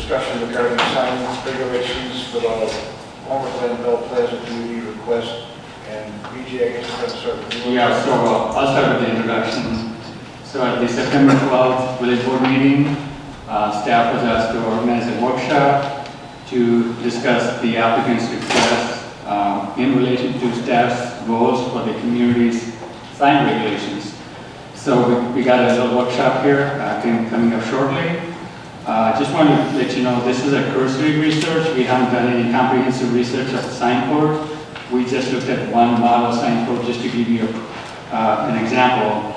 discussion regarding sign regulations for the Homer Glen Bell Plaza community request. And BJ, I guess you're going to start with you. Yeah, so I'll start with the introduction. So at the September 12th village board meeting, staff was asked to organize a workshop to discuss the applicant's request in relation to staff's goals for the community's sign regulations. So we got a little workshop here coming up shortly. Just want to let you know this is a cursory research. We haven't done any comprehensive research of the sign code. We just looked at one model sign code just to give you an example.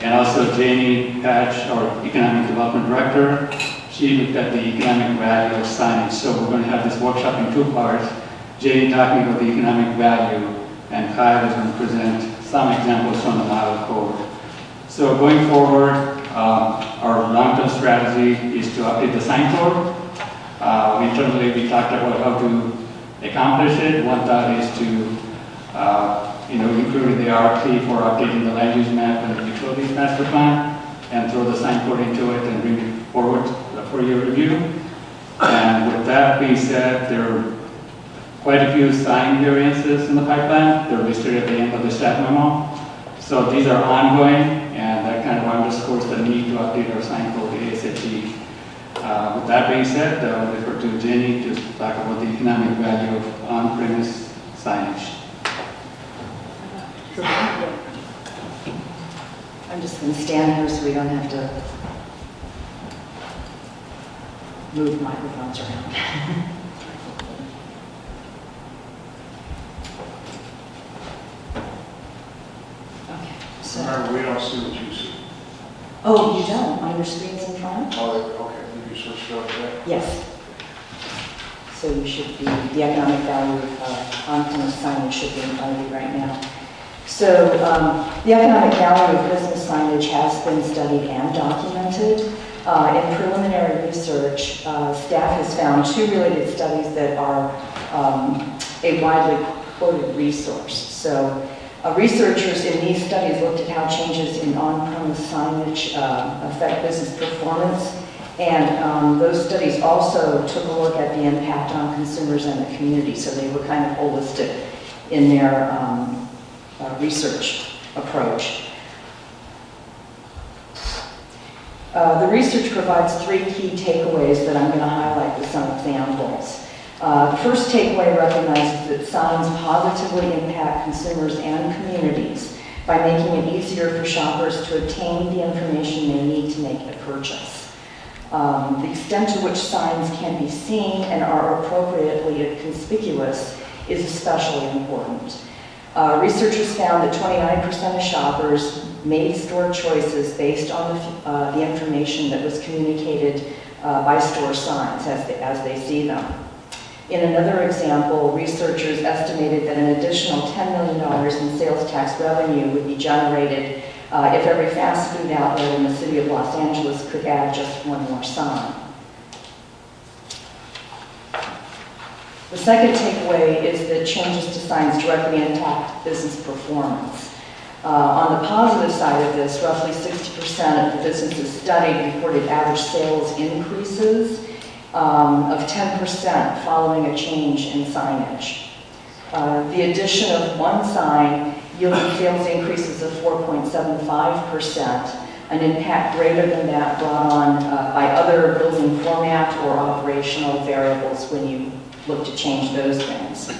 And also Janie Patch, our Economic Development Director, she looked at the economic value of signage. So we're going to have this workshop in two parts. Janie talking about the economic value, and Kyle is going to present some examples from the model code. So going forward, our long-term strategy is to update the sign code. Internally, we talked about how to accomplish it. One thought is to include the RFP for updating the land use map and the utilities master plan, and throw the sign code into it and bring it forward for your review. And with that being said, there are quite a few sign variances in the pipeline. They're listed at the end of the staff memo. So these are ongoing, and that kind of underscores the need to update our sign code ASAP. With that being said, I'll refer to Jenny to talk about the economic value of on-premise signage. I'm just going to stand here so we don't have to move microphones around. Okay, so. Remember, we don't see what you see. Oh, you don't? On your screens in front? Oh, okay. Maybe you switched over there? Yes. So you should be, the economic value of on-premise signage should be in front of you right now. So the economic value of business signage has been studied and documented. In preliminary research, staff has found two related studies that are a widely quoted resource. So researchers in these studies looked at how changes in on-premise signage affect business performance. And those studies also took a look at the impact on consumers and the community. So they were kind of holistic in their research approach. The research provides three key takeaways that I'm going to highlight with some examples. The first takeaway recognizes that signs positively impact consumers and communities by making it easier for shoppers to obtain the information they need to make a purchase. The extent to which signs can be seen and are appropriately conspicuous is especially important. Researchers found that 29% of shoppers made store choices based on the information that was communicated by store signs as they see them. In another example, researchers estimated that an additional $10 million in sales tax revenue would be generated if every fast food outlet in the city of Los Angeles could add just one more sign. The second takeaway is that changes to signs directly impact business performance. On the positive side of this, roughly 60% of the businesses studied reported average sales increases of 10% following a change in signage. The addition of one sign yielded sales increases of 4.75%, an impact greater than that brought on by other building format or operational variables when you look to change those things.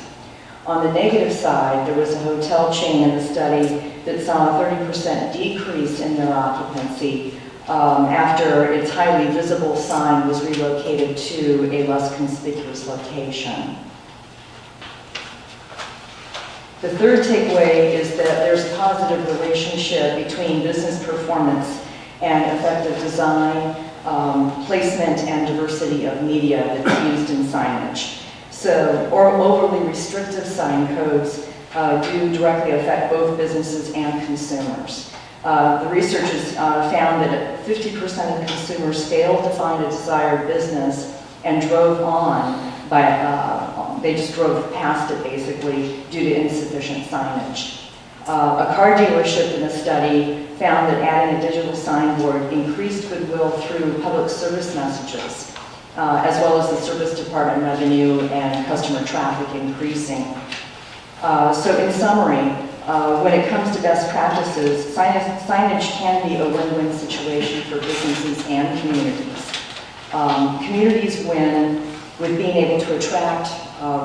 On the negative side, there was a hotel chain in the study that saw a 30% decrease in their occupancy after its highly visible sign was relocated to a less conspicuous location. The third takeaway is that there's a positive relationship between business performance and effective design, placement, and diversity of media that's used in signage. So, or overly restrictive sign codes do directly affect both businesses and consumers. The researchers found that 50% of consumers failed to find a desired business and drove on by, they just drove past it basically due to insufficient signage. A car dealership in a study found that adding a digital signboard increased goodwill through public service messages. as well as the service department revenue and customer traffic increasing. So in summary, when it comes to best practices, signage can be a win-win situation for businesses and communities. Communities win with being able to attract,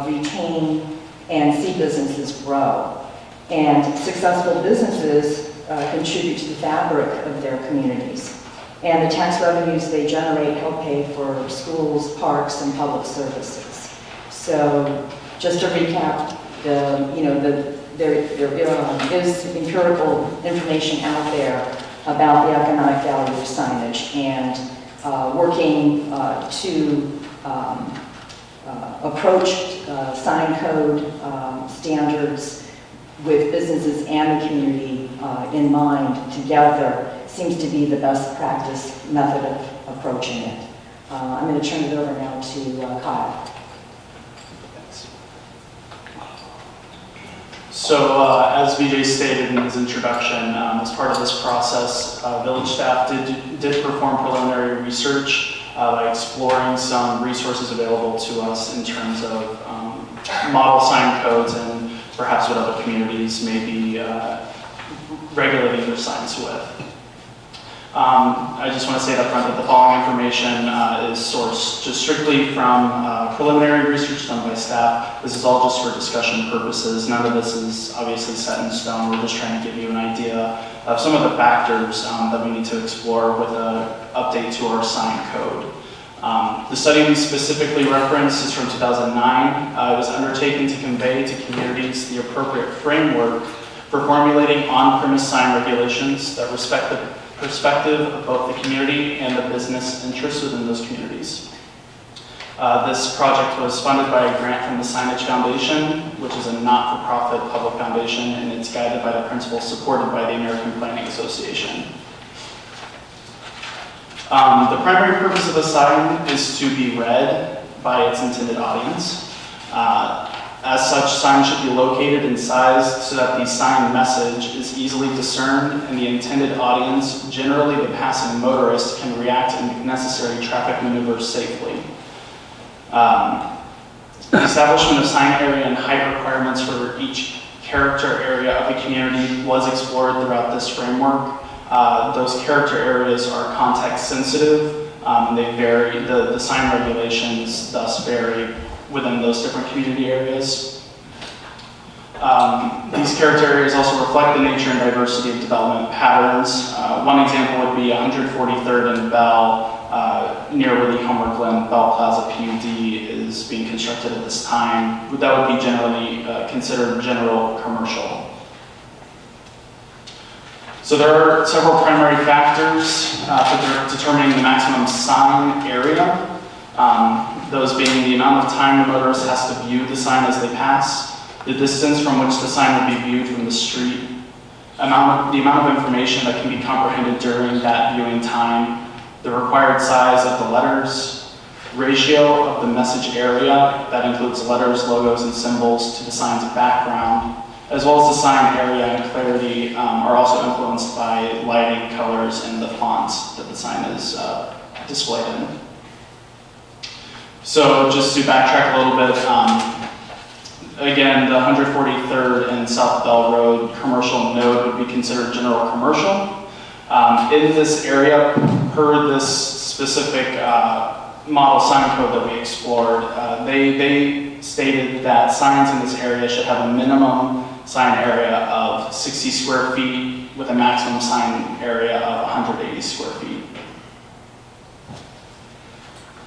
retain, and see businesses grow. And successful businesses contribute to the fabric of their communities. And the tax revenues they generate help pay for schools, parks, and public services. So just to recap, there is empirical information out there about the economic value of signage, and working to approach sign code standards with businesses and the community in mind together seems to be the best practice method of approaching it. I'm going to turn it over now to Kyle. So as Vijay stated in his introduction, as part of this process, village staff did perform preliminary research by exploring some resources available to us in terms of model sign codes and perhaps what other communities may be regulating their signs with. I just want to say up front that the following information is sourced just strictly from preliminary research done by staff. This is all just for discussion purposes. None of this is obviously set in stone. We're just trying to give you an idea of some of the factors that we need to explore with an update to our sign code. The study we specifically referenced is from 2009. It was undertaken to convey to communities the appropriate framework for formulating on-premise sign regulations that respect the perspective of both the community and the business interests within those communities. This project was funded by a grant from the Signage Foundation, which is a not-for-profit public foundation, and it's guided by the principles supported by the American Planning Association. The primary purpose of a sign is to be read by its intended audience. As such, signs should be located and sized so that the sign message is easily discerned and the intended audience, generally the passing motorist, can react and make necessary traffic maneuvers safely. The establishment of sign area and height requirements for each character area of the community was explored throughout this framework. Those character areas are context sensitive. They vary, the sign regulations thus vary within those different community areas. These character areas also reflect the nature and diversity of development patterns. One example would be 143rd and Bell, near where the Homer Glen Bell Plaza PUD is being constructed at this time. That would be generally considered general commercial. So there are several primary factors for determining the maximum sign area. Those being the amount of time the motorist has to view the sign as they pass, the distance from which the sign will be viewed from the street, the amount of information that can be comprehended during that viewing time, the required size of the letters, ratio of the message area, that includes letters, logos, and symbols, to the sign's background, as well as the sign area and clarity are also influenced by lighting, colors, and the fonts that the sign is displayed in. So just to backtrack a little bit, again, the 143rd and South Bell Road commercial node would be considered general commercial. In this area, per this specific model sign code that we explored, they stated that signs in this area should have a minimum sign area of 60 square feet with a maximum sign area of 180 square feet.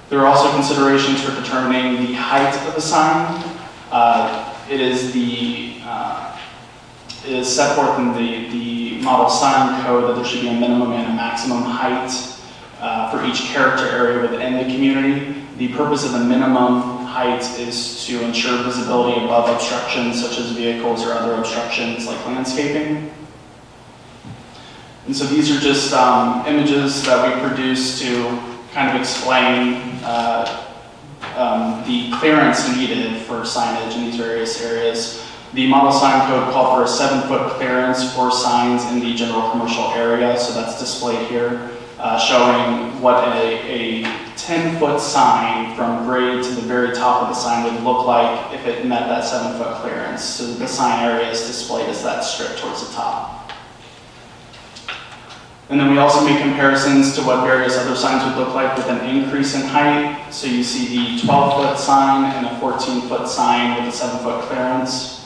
There are also considerations for determining the height of a sign. It is set forth in the model sign code that there should be a minimum and a maximum height for each character area within the community. The purpose of the minimum height is to ensure visibility above obstructions such as vehicles or other obstructions like landscaping. And so these are just images that we produced to kind of explain the clearance needed for signage in these various areas. The model sign code called for a 7-foot clearance for signs in the general commercial area, so that's displayed here, showing what a 10-foot sign from grade to the very top of the sign would look like if it met that 7-foot clearance. So the sign area is displayed as that strip towards the top. And then we also make comparisons to what various other signs would look like with an increase in height. So you see the 12-foot sign and a 14-foot sign with a 7-foot clearance.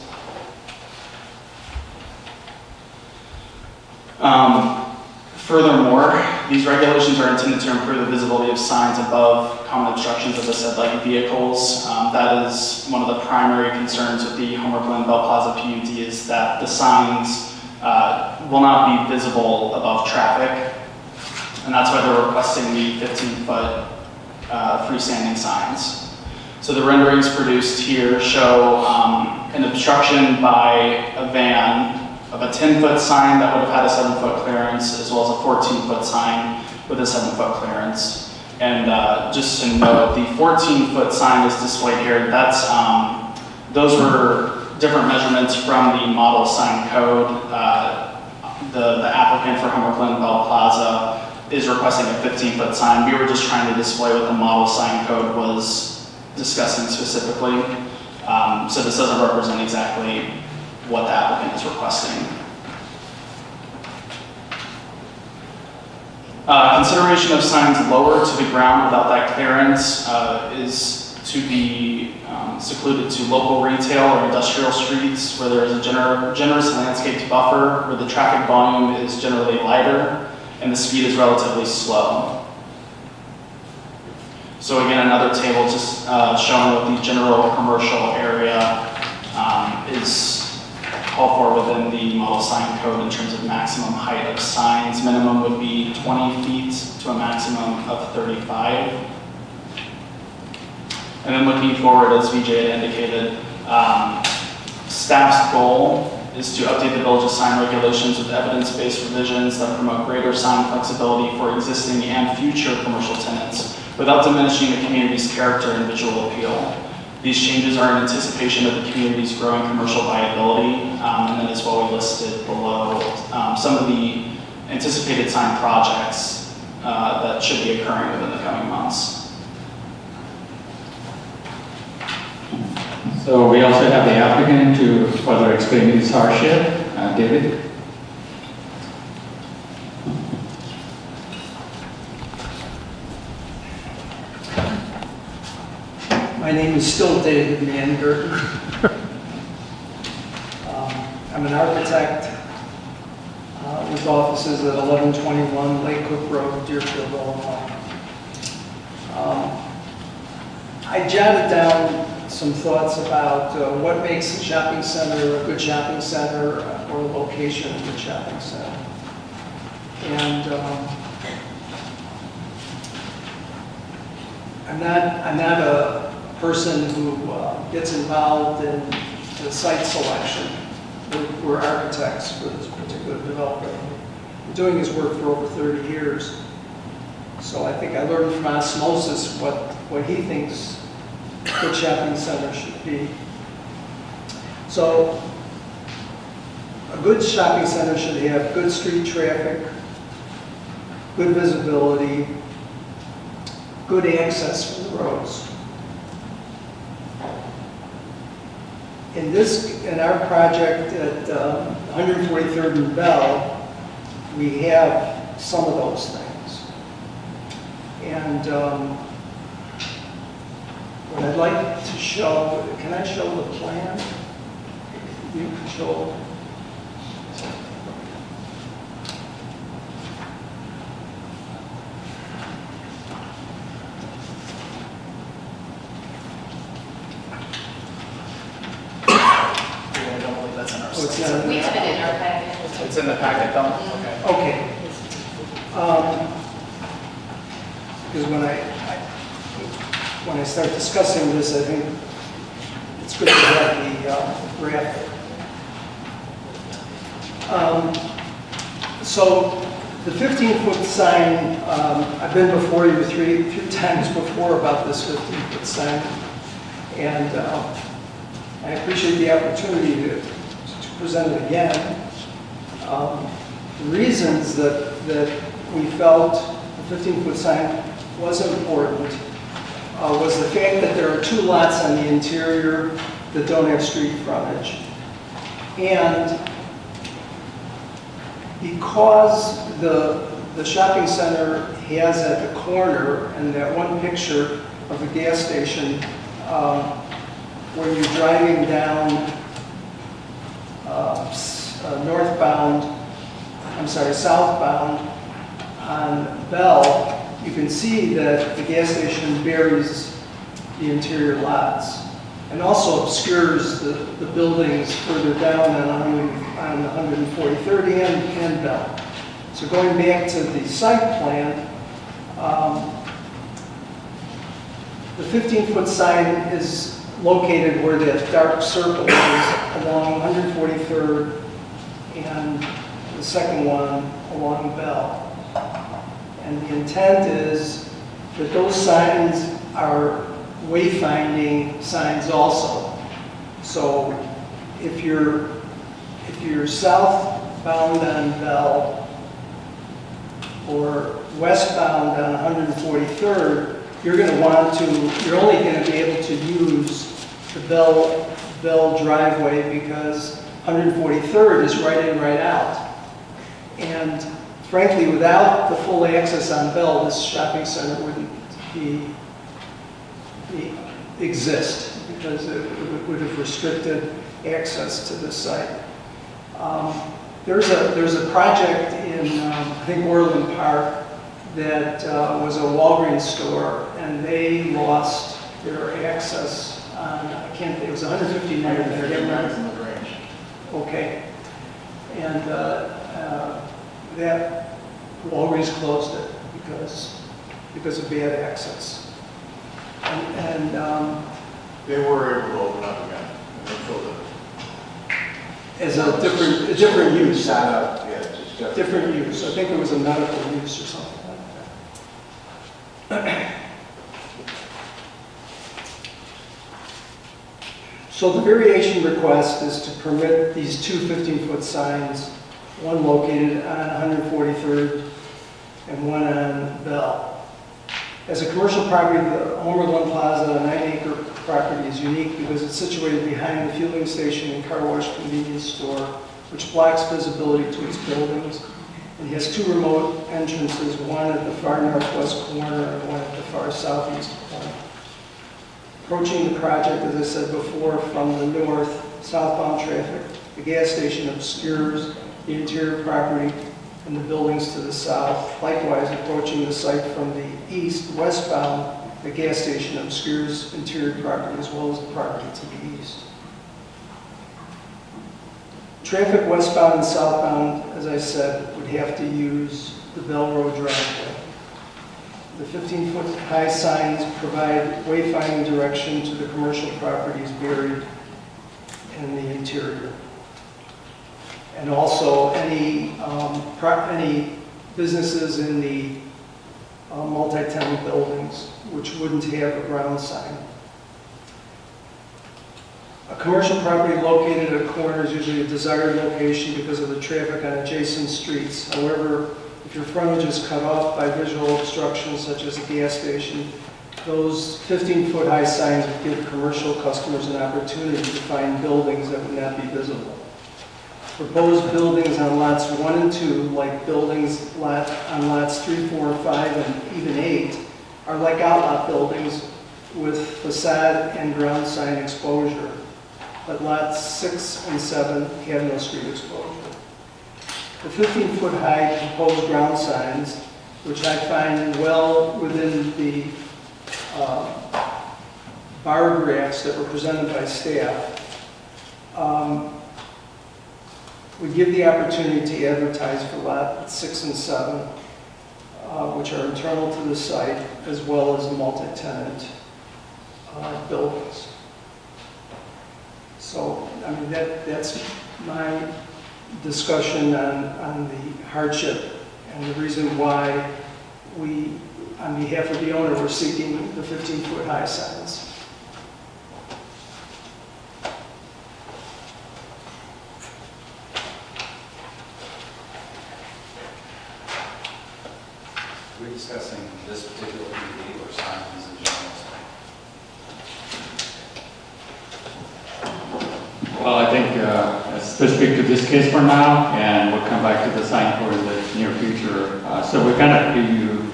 Furthermore, these regulations are intended to improve the visibility of signs above common obstructions, as I said, like vehicles. That is one of the primary concerns with the Homer Glen Bell Plaza PUD, is that the signs will not be visible above traffic. And that's why they're requesting the 15-foot freestanding signs. So the renderings produced here show an obstruction by a van of a 10-foot sign that would have had a 7-foot clearance, as well as a 14-foot sign with a 7-foot clearance. And just to note, the 14-foot sign is displayed here. That's those were different measurements from the model sign code. The applicant for Homer Glen Bell Plaza is requesting a 15-foot sign. We were just trying to display what the model sign code was discussing specifically. So this doesn't represent exactly what the applicant is requesting. Consideration of signs lower to the ground without that clearance is to be secluded to local retail or industrial streets where there is a generous landscaped buffer, where the traffic volume is generally lighter and the speed is relatively slow. So again, another table just showing what the general commercial area is called for within the model sign code in terms of maximum height of signs. Minimum would be 20 feet to a maximum of 35. And then looking forward, as VJ had indicated, staff's goal is to update the village's sign regulations with evidence-based revisions that promote greater sign flexibility for existing and future commercial tenants without diminishing the community's character and visual appeal. These changes are in anticipation of the community's growing commercial viability, and then as well we listed below some of the anticipated sign projects that should be occurring within the coming months. So we also have the applicant to further explain his hardship. David? My name is still David Mangerton. I'm an architect with offices at 1121 Lake Cook Road, Deerfield, Illinois. I jotted down some thoughts about what makes a shopping center a good shopping center or a location of a good shopping center. And I'm not a person who gets involved in the site selection. We're architects for this particular developer. We're doing his work for over 30 years. So I think I learned from osmosis what he thinks a good shopping center should be. So a good shopping center should have good street traffic, good visibility, good access from the roads. In our project at 143rd and Bell, we have some of those things. And what I'd like to show, can I show the plan? You can show. We have it in our packet. It's in the packet, though? Okay. Because when I start discussing this, I think it's good to have the graphic. So the 15-foot sign, I've been before you three times before about this 15-foot sign, and I appreciate the opportunity to present it again. The reasons that we felt the 15-foot sign was important was the fact that there are 2 lots on the interior that don't have street frontage. And because the shopping center has at the corner, and that one picture of the gas station, when you're driving down southbound on Bell, you can see that the gas station buries the interior lots and also obscures the buildings further down on 143rd and Bell. So going back to the site plan, the 15-foot sign is located where that dark circle is along 143rd and the second one along Bell. And the intent is that those signs are wayfinding signs also. So if you're southbound on Bell or westbound on 143rd, you're only going to be able to use the Bell driveway because 143rd is right in, right out. And frankly, without the full access on Bell, this shopping center wouldn't exist because it would have restricted access to this site. There's a project in, I think, Orland Park that was a Walgreens store, and they lost their access on, it was 159th, I can't remember. Okay. And that Walgreens closed it because of bad access. And They were able to open up again, and they filled it. as a different use. Yeah, just Different use. I think it was a medical use or something like that. So the variation request is to permit these 2 15-foot signs, one located on 143rd and one on Bell. As a commercial property, the Homer Glen Plaza, a 9-acre property, is unique because it's situated behind the fueling station and car wash convenience store, which blocks visibility to its buildings. It has 2 remote entrances, one at the far northwest corner and one at the far southeast corner. Approaching the project, as I said before, from the north, southbound traffic, the gas station obscures the interior property and the buildings to the south. Likewise, approaching the site from the east, westbound, the gas station obscures interior property as well as the property to the east. Traffic westbound and southbound, as I said, would have to use the Bell Road driveway. The 15-foot high signs provide wayfinding direction to the commercial properties buried in the interior. And also any businesses in the multi-tenant buildings which wouldn't have a ground sign. A commercial property located at a corner is usually a desired location because of the traffic on adjacent streets. However, if your frontage is cut off by visual obstructions such as a gas station, those 15-foot high signs would give commercial customers an opportunity to find buildings that would not be visible. Proposed buildings on lots 1 and 2, like buildings on lots 3, 4, 5, and even 8, are like outlot buildings with facade and ground sign exposure. But lots 6 and 7 have no street exposure. The 15-foot high proposed ground signs, which I find well within the bar graphs that were presented by staff, would give the opportunity to advertise for lot 6 and 7, which are internal to the site, as well as multi-tenant buildings. So, I mean, that's my discussion on the hardship and the reason why we, on behalf of the owner, we're seeking the 15-foot high signs. We discussing this particular PD or signs in general? Well, I think it's specific to this case for now, and we'll come back to the sign code in the near future. So we kind of give you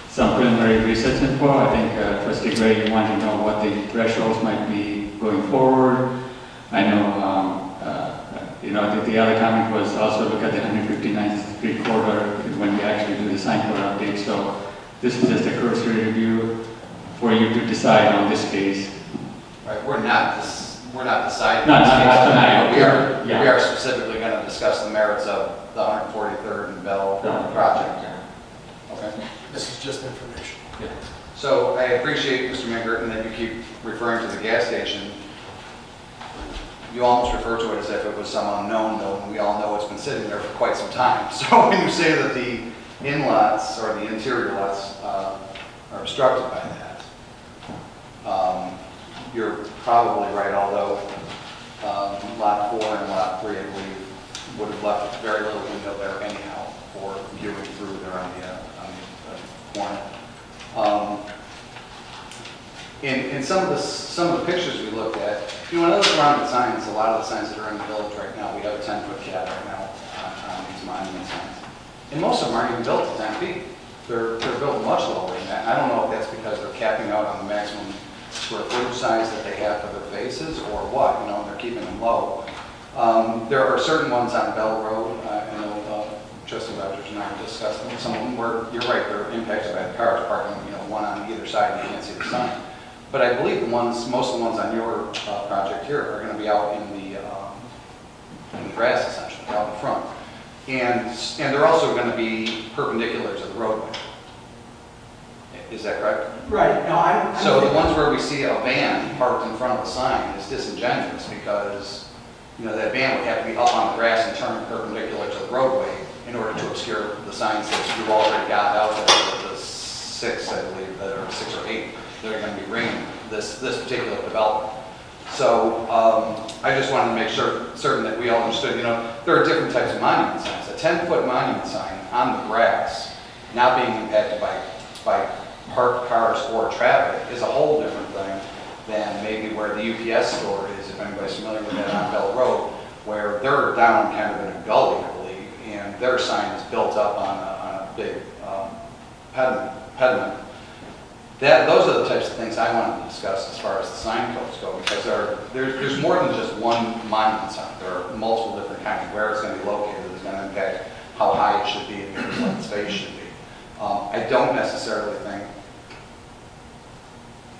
some preliminary research info. I think Trustee Gray, you want to know what the thresholds might be going forward. I know, the other comment was also look at the 159th Street corridor when we actually do the sign code update. So this is just a cursory review for you to decide on this case. Right, we're not deciding. No, this not case tonight. tonight. Yeah. We are specifically going to discuss the merits of the 143rd and Bell project. Okay. This is just information. Yeah. So I appreciate, Mr. McGurton, that you keep referring to the gas station. You almost refer to it as if it was some unknown, though, and we all know it's been sitting there for quite some time. So when you say that the in-lots or the interior lots are obstructed by that, you're probably right, although Lot 4 and Lot 3, I believe, would have left very little window there anyhow for viewing through there on the corner. In some of the pictures we looked at, when I look around at signs, a lot of the signs that are in the village right now, we have a 10-foot cap right now on these monument signs. And most of them aren't even built to 10 feet. They're built much lower than that. I don't know if that's because they're capping out on the maximum square footage size that they have for their faces or what, they're keeping them low. There are certain ones on Bell Road, I know Trustee Rogers and I were discussing, some of them where, you're right, they're impacted by the cars parking, one on either side and you can't see the sign. But I believe most of the ones on your project here are going to be out in the grass, essentially, out in front. And they're also going to be perpendicular to the roadway. Is that correct? Right. No, So the ones where we see a van parked in front of the sign is disingenuous because, that van would have to be up on the grass and turn perpendicular to the roadway in order to obscure the signs that you've already got out there, the 6, I believe, that are 6 or 8 that are going to be ringing this particular development. So I just wanted to make certain that we all understood, there are different types of monument signs. A 10-foot monument sign on the grass, not being impacted by parked cars or traffic, is a whole different thing than maybe where the UPS store is, if anybody's familiar with that on Bell Road, where they're down kind of in a gully, I believe, and their sign is built up on a big pediment. Those are the types of things I wanted to discuss as far as the sign codes go, because there's more than just one monument sign. There are multiple different kinds. Where it's going to be located is going to impact how high it should be and what the space should be. I don't necessarily think,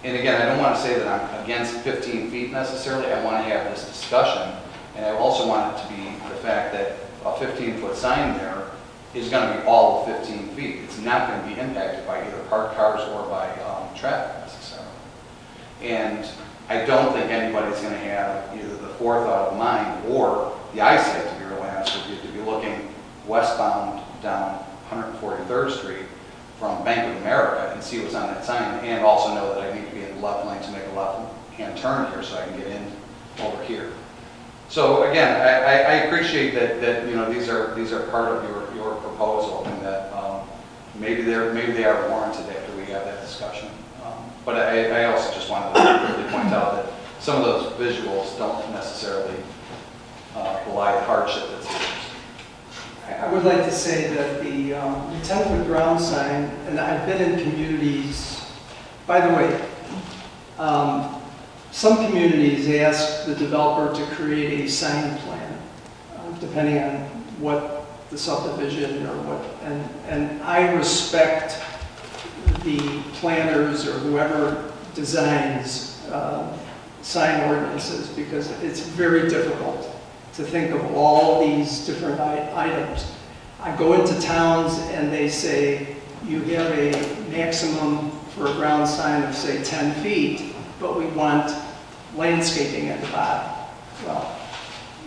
and again, I don't want to say that I'm against 15 feet necessarily. I want to have this discussion, and I also want it to be the fact that a 15-foot sign there is going to be all of 15 feet. It's not going to be impacted by either parked cars or by traffic necessarily. And I don't think anybody's going to have either the forethought of mind or the eyesight, to be really honest with you, to be looking westbound down 143rd Street from Bank of America and see what's on that sign, and also know that I need to be in the left lane to make a left-hand turn here so I can get in over here. So again, I appreciate that these are part of your proposal, and that maybe they are warranted after we have that discussion. But I also just wanted to really point out that some of those visuals don't necessarily belie the hardship that's here. I would like to say that the 10-foot ground sign, and I've been in communities, by the way, some communities ask the developer to create a sign plan, depending on what the subdivision or what, and I respect the planners or whoever designs sign ordinances, because it's very difficult to think of all these different items. I go into towns and they say, you have a maximum for a ground sign of, say, 10 feet, but we want landscaping at the bottom. Well,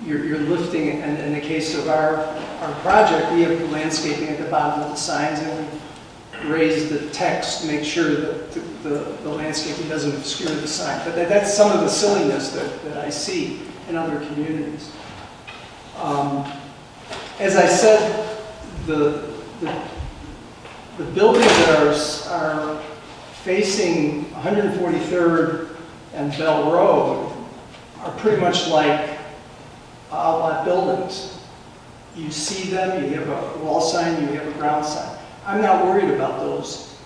you're lifting, and in the case of our project, we have the landscaping at the bottom of the signs, and we raise the text to make sure that the landscaping doesn't obscure the sign. But that's some of the silliness that I see in other communities. As I said, the buildings that are facing 143rd and Bell Road are pretty much like outlet buildings. You see them, you have a wall sign, you have a ground sign. I'm not worried about those.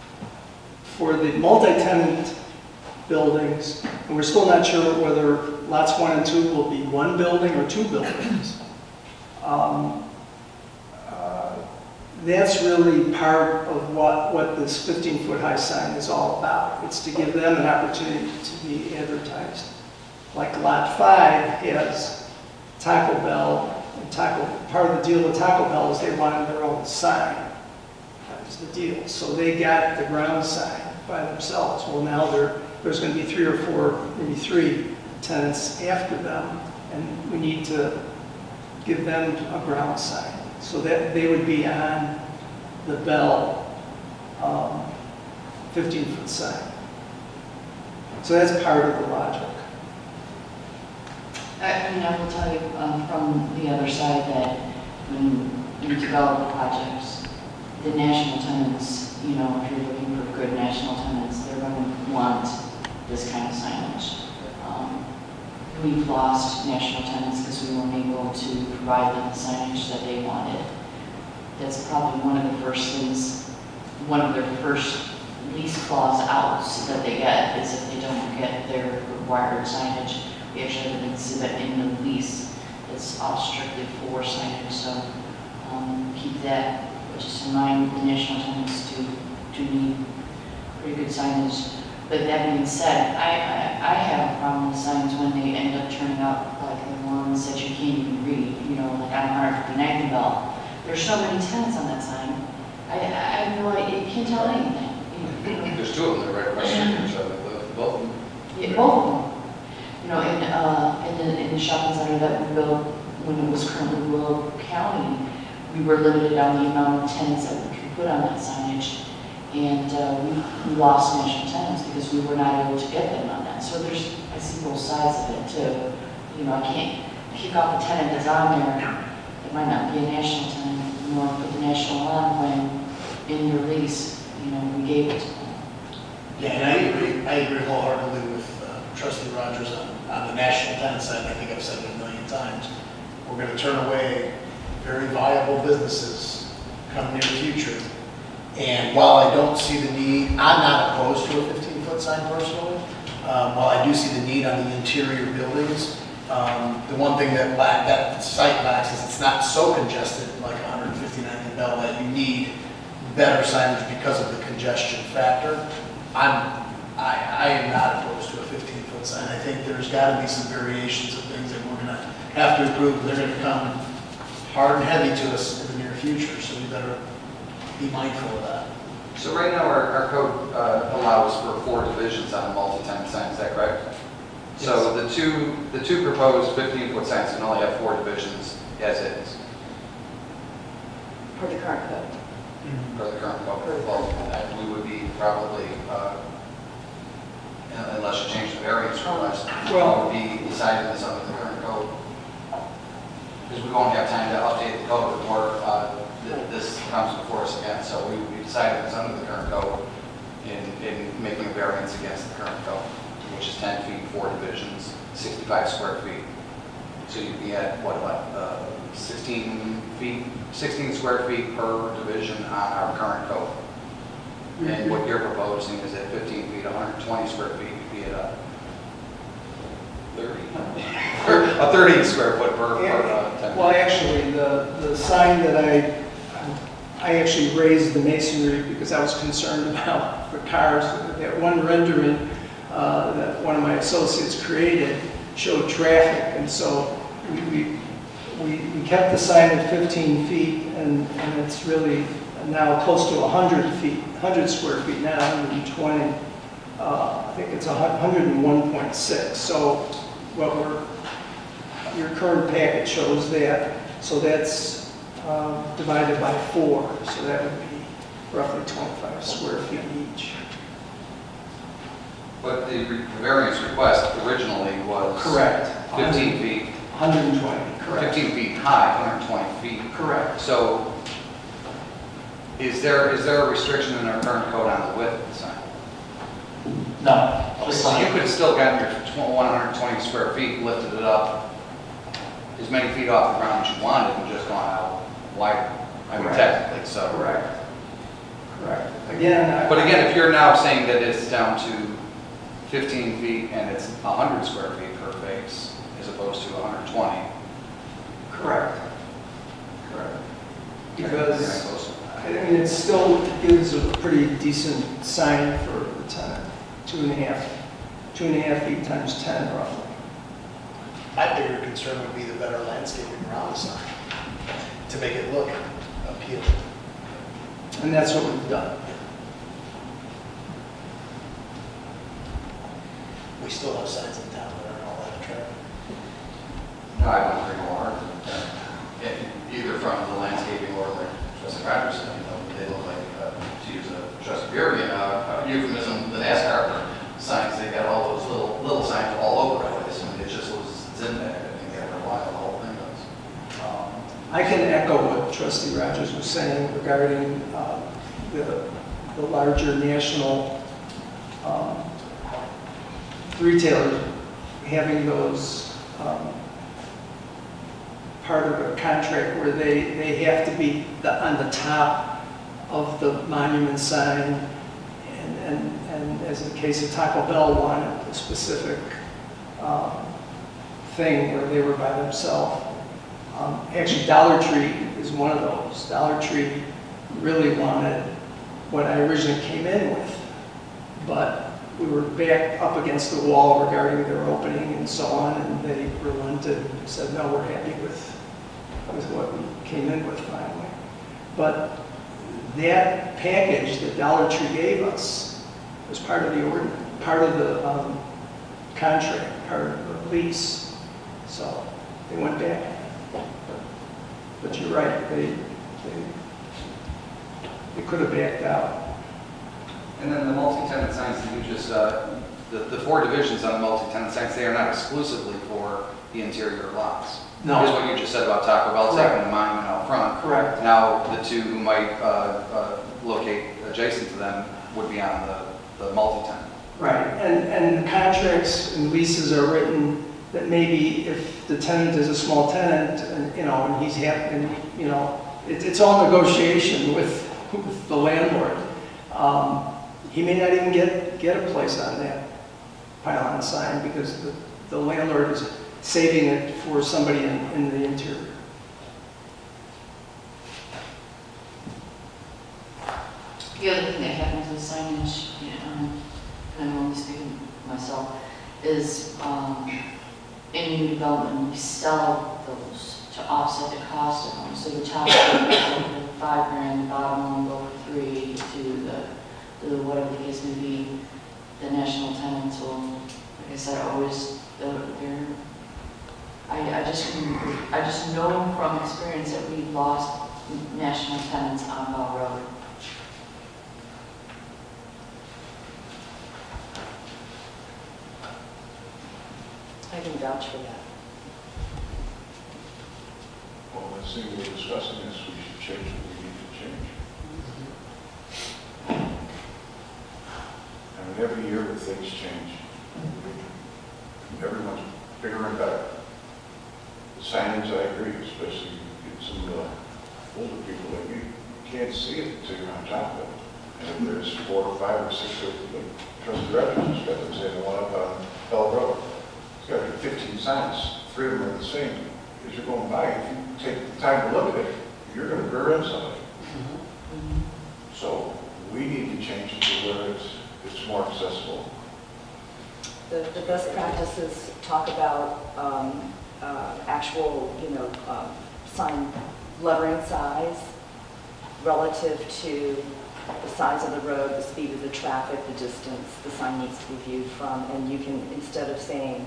For the multi-tenant buildings, and we're still not sure whether lots 1 and 2 will be one building or two buildings. That's really part of what this 15-foot high sign is all about. It's to give them an opportunity to be advertised. Like Lot 5 has Taco Bell, and part of the deal with Taco Bell is they wanted their own sign. That was the deal. So they got the ground sign by themselves. Well, now there's going to be 3 or 4, maybe 3 tenants after them, and we need to give them a ground sign. So that they would be on the Bell 15-foot sign. So that's part of the logic. I mean, I will tell you from the other side that when you develop projects, the national tenants, you know, if you're looking for good national tenants, they're going to want this kind of signage. We've lost national tenants because we weren't able to provide them the signage that they wanted. That's probably one of the first things, one of their first lease clause outs that they get is if they don't get their required signage. We actually have an exhibit in the lease that's all strictly for signage, so keep that just in mind. The national tenants do need pretty good signage. But that being said, I have a problem with signs when they end up turning out like the ones that you can't even read, you know, like on 159th Bell. There's so many tenants on that sign. I have no idea, you can't tell anything. You know. There's 2 of them that are right across the street, so both of them. Yeah, both of them. You know, in the shopping center that we built when it was currently Willow County, we were limited on the amount of tenants that we could put on that signage. And we lost national tenants because we were not able to get them on that. So I see both sides of it too. You know, I can't kick off a tenant that's on there. It might not be a national tenant, nor put the national on when in your lease, you know, we gave it to them. Yeah, and I agree wholeheartedly with Trustee Rogers on the national tenant side. I think I've said it a million times. We're going to turn away very viable businesses come near future. And while I don't see the need, I'm not opposed to a 15-foot sign personally. While I do see the need on the interior buildings, the one thing that site lacks is it's not so congested like 159th and Bell that you need better signage because of the congestion factor. I am not opposed to a 15-foot sign. I think there's got to be some variations of things that we're going to have to approve. They're going to become hard and heavy to us in the near future, so we better be mindful of that. So right now, our code allows for 4 divisions on a multi-tenant sign, is that correct? Yes. So the two proposed 15-foot signs can only have 4 divisions as is. For the current code. For the current code. Well, we would be probably, unless you change the variance request, would be deciding this under the current code. Because we won't have time to update the code before this comes before us again, so we would be deciding this under the current code in making a variance against the current code, which is 10 feet, 4 divisions, 65 square feet. So you'd be at, what, about 16 square feet per division on our current code. And what you're proposing is at 15 feet, 120 square feet, you'd be at a 30 square foot per 10. Well, actually, the sign that I actually raised the masonry because I was concerned about the cars. That one rendering that one of my associates created showed traffic, and so we kept the sign at 15 feet, and it's really now close to 100 feet, 100 square feet, not 120. I think it's 101.6. So your current packet shows that. So that's divided by 4, so that would be roughly 25 square feet each. But the variance request originally was Correct. 15 feet. 120, correct. 15 feet high, 120 feet. Correct. So Is there a restriction in our current code on the width of the sign? No. Okay, so you could have still gotten your 120 square feet, lifted it up as many feet off the ground as you wanted and just gone out wider. I mean, Correct. technically, so. Correct. Again, But again, if you're now saying that it's down to 15 feet and it's 100 square feet per face as opposed to 120. correct. Correct. Very Because, close. I mean, it still gives a pretty decent sign for the tenant. 2.5 feet times 10 roughly. My bigger concern would be the better landscaping around the sign to make it look appealing. And that's what we've done. We still have signs in town that aren't all that attractive. No, I don't agree more. Either from the landscaping or like Trustee Rogers said, they look like, to use a Trustee Beer euphemism, the NASCAR signs, they got all those little signs all over the place. I mean, it just was Zindag. I think after a while, the whole thing does. I can echo what Trustee Rogers was saying regarding the larger national retailers having those part of a contract where they have to be on the top of the monument sign, and as in the case of Taco Bell wanted a specific thing where they were by themselves. Actually, Dollar Tree is one of those. Dollar Tree really wanted what I originally came in with, but we were back up against the wall regarding their opening and so on, and they relented and said, no, we're happy with what we came in with finally. But that package that Dollar Tree gave us was part of the contract, part of the lease. So they went back. But you're right, they could have backed out. And then the multi-tenant signs that you just, the four divisions on the multi-tenant signs, they are not exclusively for the interior lots. No. Here's what you just said about Taco Bell Correct. taking the monument out front. Correct. Now, the two who might locate adjacent to them would be on the multi-tenant. Right, and the contracts and leases are written that maybe if the tenant is a small tenant, and and he's happy, and it's all negotiation with the landlord. He may not even get a place on that pylon sign because the landlord is saving it for somebody in the interior. The other thing that happens with signage, and I'm only speaking myself, is in new development, we sell those to offset the cost of them. So the top one is $5,000, the bottom one will go for $3,000 to the whatever the case may be. The national tenants will, like I said, always I just know from experience that we lost national tenants on Bell Road. I can vouch for that. Well, let's see, we're discussing this, we should change what we need to change. I mean, every year things change. Everyone's bigger and better. The signage, I agree, especially get some older people like me, you can't see it until you're on top of it. And if there's 4 or 5 or 6 of the Trustee Rogers just got them saying, the one up on Bell Road. It's got to be 15 signs, 3 of them are the same. As you're going by, if you take the time to look at it, you're going to rear end somebody. So we need to change it to where it's more accessible. The best practices talk about actual, sign lettering size relative to the size of the road, the speed of the traffic, the distance the sign needs to be viewed from, and you can, instead of saying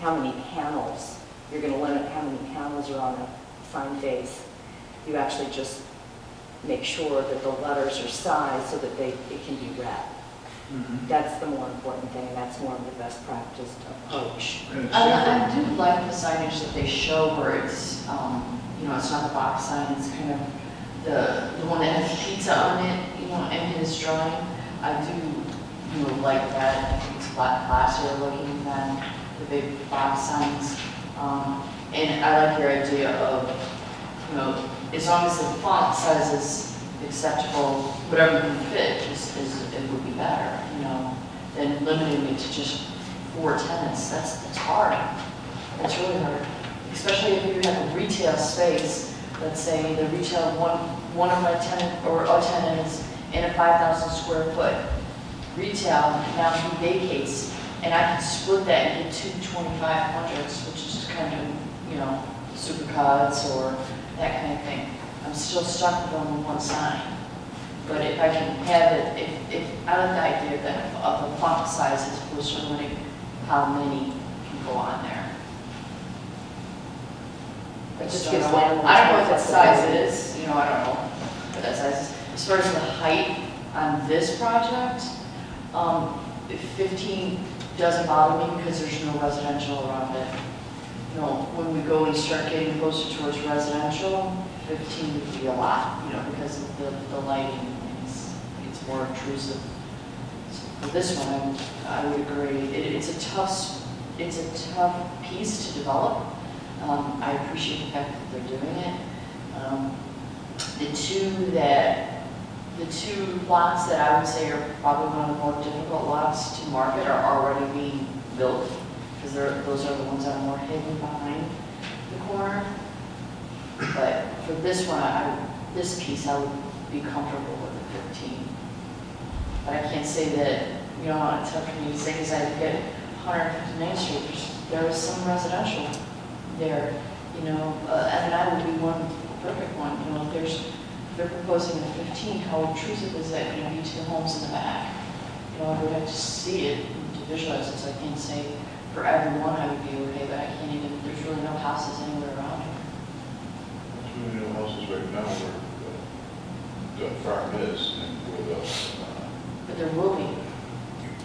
how many panels, you're going to limit how many panels are on a sign face, you actually just make sure that the letters are sized so that it can be read. Mm-hmm. That's the more important thing, and that's more of the best practice approach. I do like the signage that they show where it's, it's not a box sign, it's kind of the one that has pizza on it, you know, in his drawing. I do, you know, like that. I think it's a lot classier looking than the big box signs. And I like your idea of, you know, as long as the font size is acceptable, whatever can fit it would be better, you know, than limiting it to just 4 tenants. That's hard. It's really hard, especially if you have a retail space. Let's say the retail one of my tenant or a tenant is in a 5,000 square foot retail. Now he vacates, and I can split that into 2 2500s, which is kind of, you know, supercuts or that kind of thing. I'm still stuck with only one sign. But if I can have it, if I like the idea that of the font size as opposed to limiting how many can go on there. It just So gives I don't know landlords what more size flexibility. it is, you know, I don't know what that size is. As far as the height on this project, 15 doesn't bother me because there's no residential around it. You know, when we go and start getting closer towards residential, 15 would be a lot, you know, because of the lighting. It's more intrusive. So for this one, I would agree. It's a tough piece to develop. I appreciate the fact that they're doing it. The two lots that I would say are probably one of the more difficult lots to market are already being built, because those are the ones that are more hidden behind the corner. But for this one, this piece, I would be comfortable with the 15. But I can't say that, you know, it's up to me to say, because I look at 150 Main Street, there is some residential there, you know, and I would be one perfect one, you know, if they're proposing a 15, how intrusive is that going to be to the homes in the back? You know, I would have to see it to visualize it, so I can't say for everyone I would be okay, but I can't even, there's really no houses anywhere around here. There's really no houses right now where the farm is and where But there will be.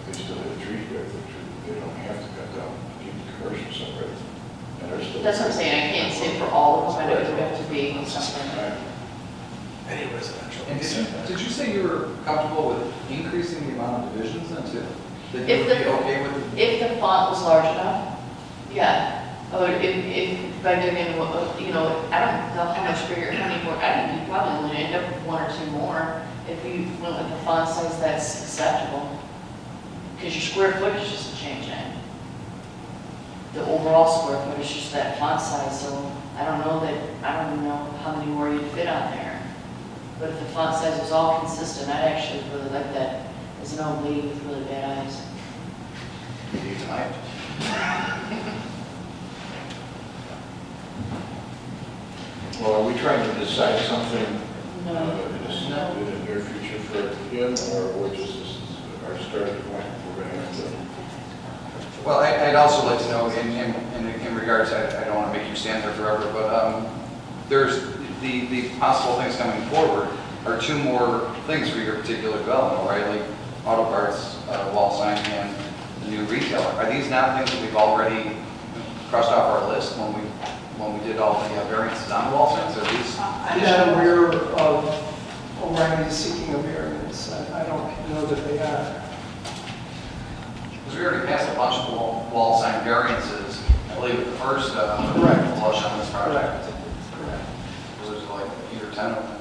they still have trees there. They don't have to cut down to keep the commercial separate. And they're still. That's what I'm saying, I can't say for all of them, I know it would have to be something. Right. Any residential. And did you say you were comfortable with increasing the amount of divisions then too? That you If would be okay with? If the font was large enough, yeah. Or if by doing, you know, I don't know how much bigger, how many more, I think you probably only end up with 1 or 2 more if you went with the font size that's acceptable. Because your square footage isn't changing. The overall square footage is just that font size, so I don't even know how many more you'd fit on there. But if the font size was all consistent, I'd actually really like that as an old lady with really bad eyes. You tonight? Well, are we trying to decide something No. in the near future for him, or we're just, this is our starting point, we're going to have to? Well, I'd also like to know, in regards, I don't want to make you stand there forever, but there's the possible things coming forward are 2 more things for your particular development, right? Like auto parts, wall sign, and the new retailer. Are these not things that we've already crossed off our list when we did all the variances on the wall signs? Are these? I'm not aware of O'Reilly seeking a variance. I don't know that they are. Because we already passed a bunch of wall sign variances, I believe, at the first Correct. flush on this project. Correct. There's like 8 or 10 of them.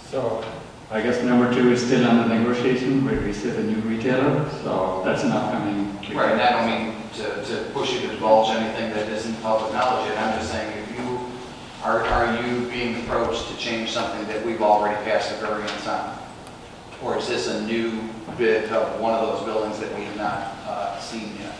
So I guess number 2 is still under negotiation, where we said a new retailer, so that's an upcoming. Right, and I don't mean to push you to divulge anything that isn't public knowledge, and I'm just saying, if you, are you being approached to change something that we've already passed a variance on? Or is this a new bit of one of those buildings that we have not seen yet?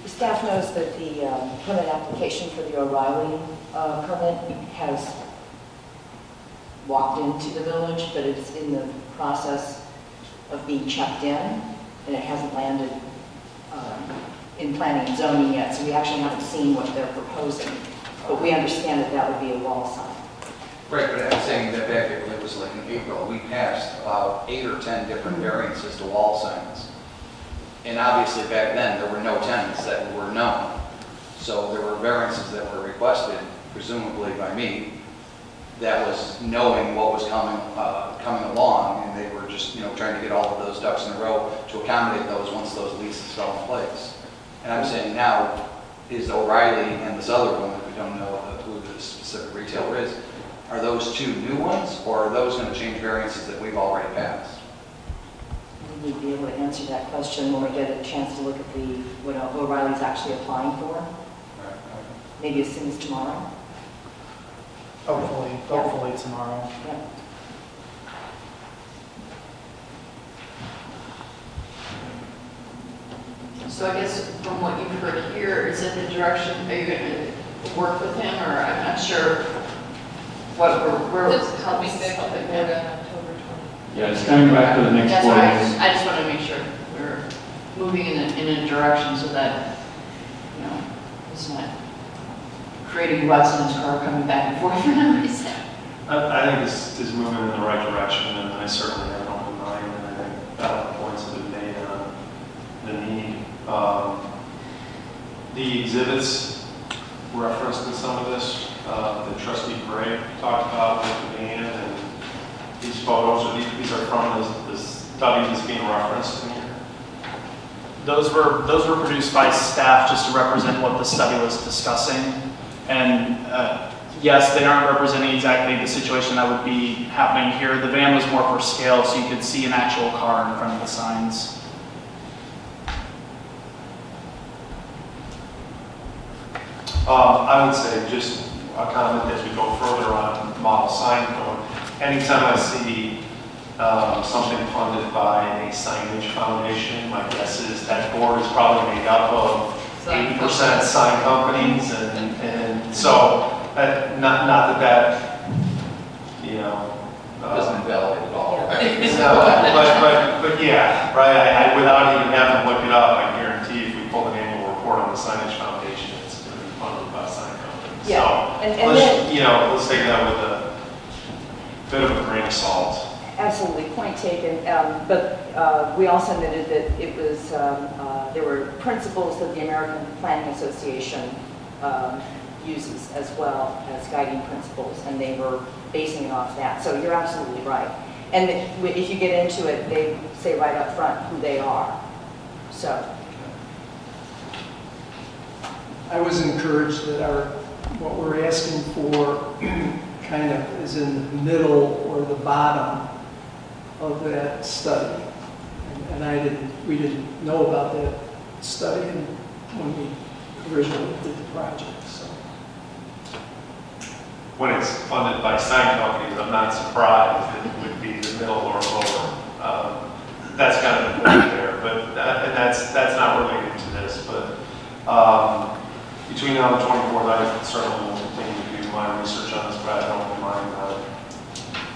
Staff knows that the permit application for the O'Reilly permit has walked into the village, but it's in the process of being checked in. and it hasn't landed in planning and zoning yet, so we actually haven't seen what they're proposing. But we understand that that would be a wall sign. Right, but I'm saying that back when it was like in April, we passed about 8 or 10 different variances to wall signs. And obviously back then, there were no tenants that were known. So there were variances that were requested, presumably by me, that was knowing what was coming along, and they were just, trying to get all of those ducks in a row to accommodate those once those leases fell in place. And I'm saying now, is O'Reilly and this other one, that we don't know who the specific retailer is, are those two new ones, or are those going to change variances that we've already passed? We'd be able to answer that question when we get a chance to look at what O'Reilly's actually applying for, maybe as soon as tomorrow. Hopefully tomorrow. Yeah. So I guess from what you've heard here, is it the direction, are you going to work with him, or I'm not sure what we're This helping back to the board on October 20th. Yeah, it's coming back to the next That's board. why I just want to make sure we're moving in a direction so that, it's not creating ruts in his car coming back and forth for no reason. I think this is moving in the right direction, and I certainly have an open mind, and I think valid points have been made on the need. The exhibits referenced in some of this, that Trustee Gray talked about with the band, and these photos, these are from the study that's being referenced in here. Those were produced by staff just to represent what the study was discussing. And yes, they aren't representing exactly the situation that would be happening here. The van was more for scale, so you could see an actual car in front of the signs. I would say just a comment as we go further on model sign code. Anytime I see something funded by a signage foundation, my guess is that board is probably made up of 80% sign companies, and so not that Doesn't invalidate at all. but yeah, right. Without even having to look it up, I guarantee if we pull an annual report on the signage foundation, it's going to be funded by sign companies. Yeah. So And let's take that with a bit of a grain of salt. Absolutely, point taken. But we also noted that it was there were principles that the American Planning Association uses as well as guiding principles, and they were basing it off that. So you're absolutely right. And if you get into it, they say right up front who they are. So I was encouraged that what we're asking for kind of is in the middle or the bottom of that study. And we didn't know about that study when we originally did the project, so. When it's funded by sign companies, I'm not surprised it would be the middle or lower. That's kind of the point there, but and that's not related to this. But between now and the 24th, I certainly will continue to do my research on this, but I don't mind.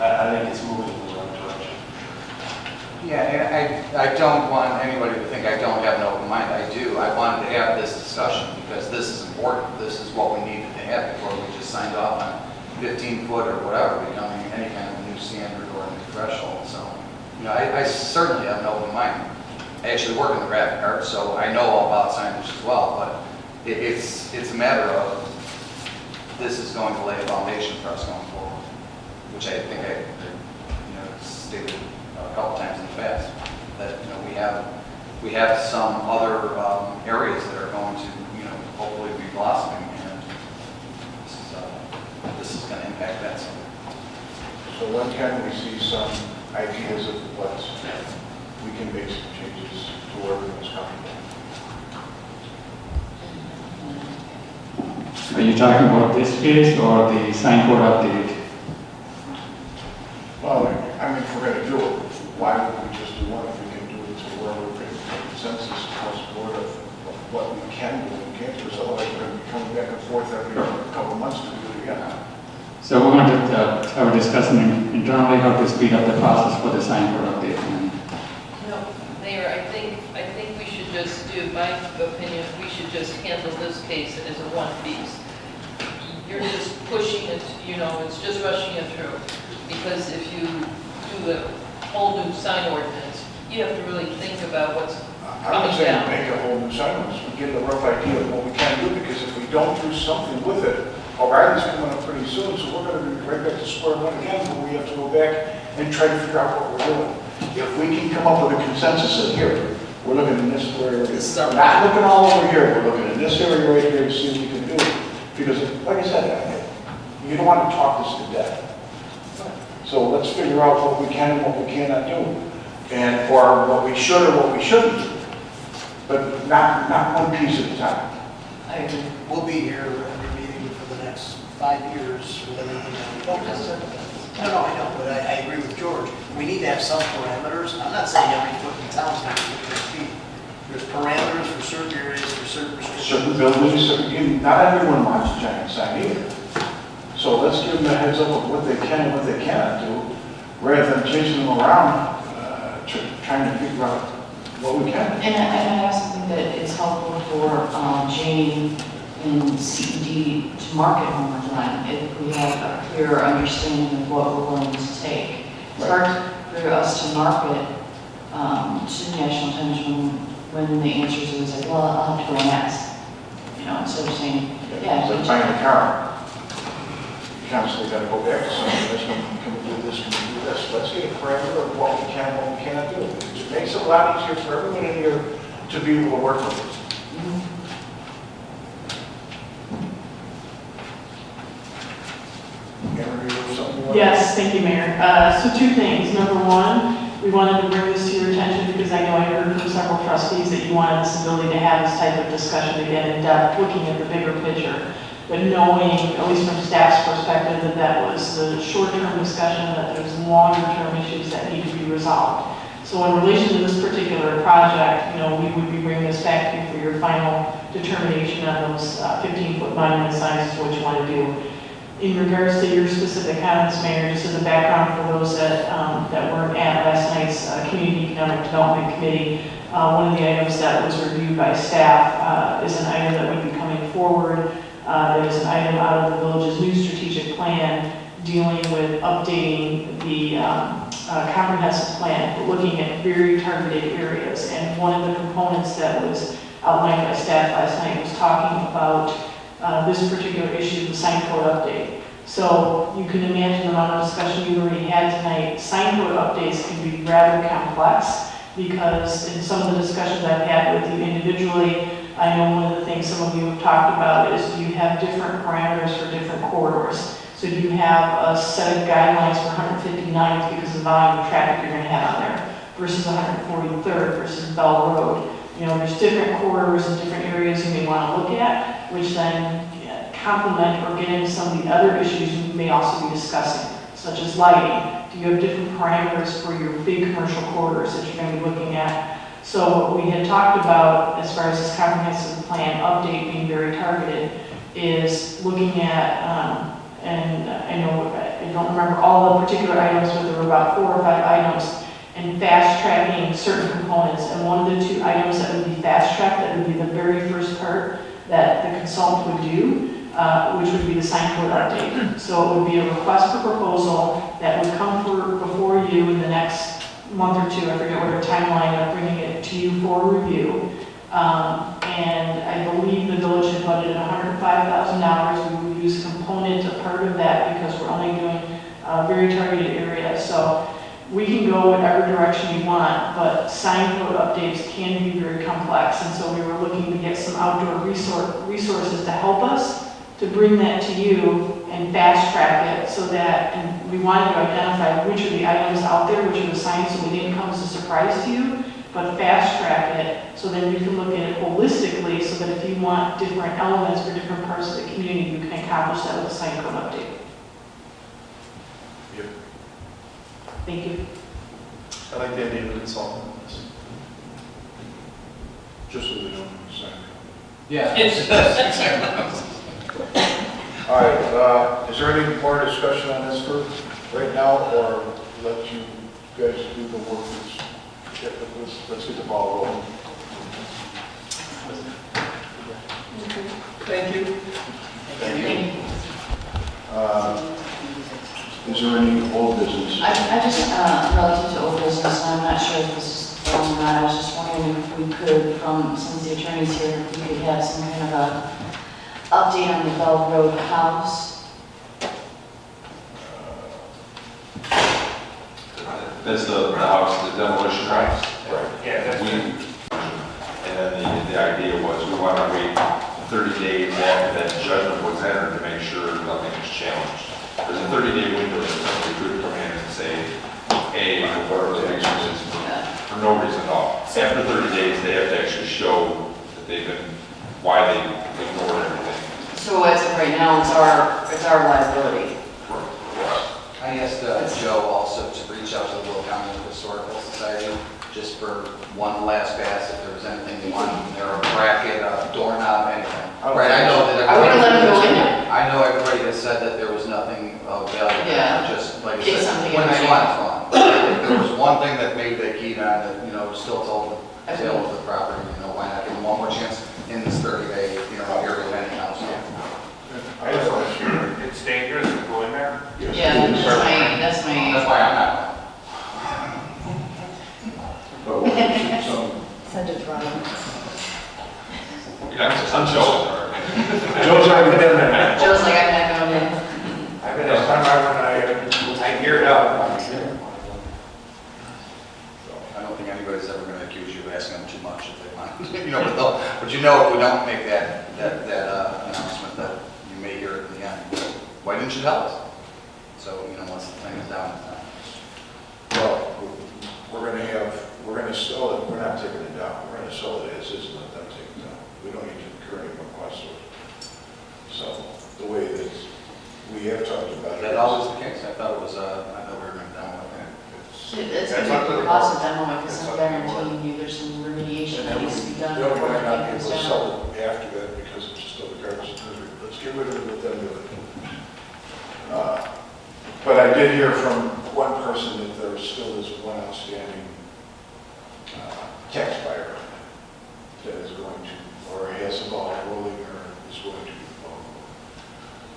I think it's moving in the right direction. Yeah, and I don't want anybody to think I don't have an open mind. I do. I wanted to have this discussion because this is important. This is what we needed to have before we just signed off on 15-foot or whatever becoming any kind of new standard or a new threshold. So, I certainly have an open mind. I actually work in the graphic arts, so I know all about signage as well. But it's a matter of this is going to lay a foundation for us going forward, which I think I stated a couple times in the past, that we have some other areas that are going to hopefully be blossoming, and this is going to impact that some. So when can we see some ideas of what we can make some changes to where everyone's comfortable? Are you talking about this case or the sign code update? Well, if we're going to do it, why would we just do one if we can do it to where we're getting a consensus across the board of what we can do and can't do? So otherwise we're going to be coming back and forth every couple of months to do it again. So we're going to have a discussion internally how to speed up the process for the sign code update. No, Mayor, I think you, my opinion, we should just handle this case as a one piece. You're just pushing it, you know, it's just rushing it through. Because if you do the whole new sign ordinance, you have to really think about what's I would coming say down. make a whole new sign ordinance, we get a rough idea of what we can do, because if we don't do something with it, our Riley's coming up pretty soon, so we're gonna be right back to square one again, where we have to go back and try to figure out what we're doing. If we can come up with a consensus in here, we're looking in this area, This is our- not looking all over here, we're looking in this area right here to see what we can do. Because, like I said, you don't want to talk this to death. So let's figure out what we can and what we cannot do, and or what we should or what we shouldn't do, but not one piece at a time. I agree. We'll be here every meeting for the next 5 years with everything on. No, I know, but I agree with George. We need to have some parameters. I'm not saying every foot in town is going to be 50 feet. There's parameters for certain areas, for certain restrictions. Certain buildings, again, not everyone wants a giant sign either. So let's give them a heads up of what they can and what they cannot do, rather than chasing them around, trying to figure out what we can. And I also think that it's helpful for Jane and CED to market Homer Glen if we have a clear understanding of what we're willing to take. It's hard for us to market to national attention when the answer is always like, well, I'll have to go and ask. You know, instead of saying, yeah. It's like buying a car. You constantly got to go back to something, this one, can we do this, can we do this? Let's get a parameter of what we can and what we cannot do. It makes it a lot easier for everyone in here to be able to work with it. Emery, you have something you want to- Yes, thank you, Mayor. So two things. Number one, we wanted to bring this to your attention because I know I heard from several trustees that you wanted this ability to have this type of discussion again in depth, looking at the bigger picture. But knowing, at least from staff's perspective, that that was the short-term discussion, that there's longer-term issues that need to be resolved. So in relation to this particular project, you know, we would be bringing this back to you for your final determination on those 15-foot monument signs, is what you want to do. In regards to your specific comments, Mayor, just as a background for those that weren't at last night's Community Economic Development Committee, one of the items that was reviewed by staff is an item that would be coming forward. There's an item out of the village's new strategic plan dealing with updating the comprehensive plan, but looking at very targeted areas. And one of the components that was outlined by staff last night was talking about this particular issue, the sign code update. So you can imagine the amount of discussion you've already had tonight. Sign code updates can be rather complex because in some of the discussions I've had with you individually, I know one of the things some of you have talked about is, do you have different parameters for different corridors? So do you have a set of guidelines for 159th because of the volume of traffic you're going to have on there versus 143rd versus Bell Road? You know, there's different corridors and different areas you may want to look at, which then complement or get into some of the other issues you may also be discussing, such as lighting. Do you have different parameters for your big commercial corridors that you're going to be looking at? So what we had talked about as far as this comprehensive plan update being very targeted is looking at, and I know I don't remember all the particular items, but there were about 4 or 5 items, and fast tracking certain components. And one of the 2 items that would be fast tracked, that would be the very first part that the consultant would do, which would be the sign code update. So it would be a request for proposal that would come before you in the next month or 2, I forget what our timeline of bringing it to you for review. And I believe the village had budgeted $105,000. We would use a component, a part of that, because we're only doing very targeted areas. So we can go whatever direction you want, but sign code updates can be very complex. And so we were looking to get some outdoor resources to help us to bring that to you and fast track it so that, and we wanted to identify which are the items out there, which are the signs, so we didn't come as a surprise to you, but fast track it so then you can look at it holistically so that if you want different elements for different parts of the community, you can accomplish that with a sign code update. Yep. Thank you. I like the idea of a consultant on this. Just so we don't say. Yeah. All right, is there any more discussion on this group right now, or let you guys do the work? Let's get the ball rolling. Thank you. Thank you. Is there any old business? I just, relative to old business, and I'm not sure if this is from or not, I was just wondering if we could, since the attorney's here, if we could have some kind of a update on the Bell Road house. That's the house, the demolition house. Right. Yeah, that's We, and then the idea was we want to wait 30 days after that judgment was entered to make sure nothing is challenged. There's a 30-day window that somebody could come in and say, hey, for reasons, for no reason at all. After 30 days, they have to actually show that they've been, why they ignored everything. So as of right now, it's our liability. I asked Joe also to reach out to the Will County Historical Society just for one last pass if there was anything they wanted in there, a bracket, a doorknob, anything. Right, I know that. I wouldn't let them go in there. I know everybody has said that there was nothing of value. Yeah. Just like I Get said, something when in it's there. gone, it's gone. If there was one thing that made that key on that, still told the sale of the property, why not give them one more chance in this 30-day, period anyhow, so. I just want to sure it's dangerous to go in there. Yeah, that's my. That's why I'm not. But we'll shoot some. Send it to Ryan. Yeah, I'm Joe. Joe's already been in there. Joe's like, I'm not going in. I've been there, when I geared up. I don't think anybody's ever going to accuse you of asking them too much if they want. But if we don't make that announcement that you may hear it in the end, why didn't you tell us? So, once the thing is down, it's down. Well, we're going to sell it, we're not taking it down, we're going to sell it as is, let them take it down. We don't need to incur any more costs. So, the way that we have talked about it. Is that always the case? I thought it was, I thought we were going to down with that. It's going to be the cost of demo, because I'm guaranteeing you there's some remediation that needs to be done. The only way before not it be gets able to down. sell it after that because it's still the garbage. Let's get rid of it, let them do it. But I did hear from one person that there still is one outstanding tax buyer that is going to, or has a ball rolling, or is going to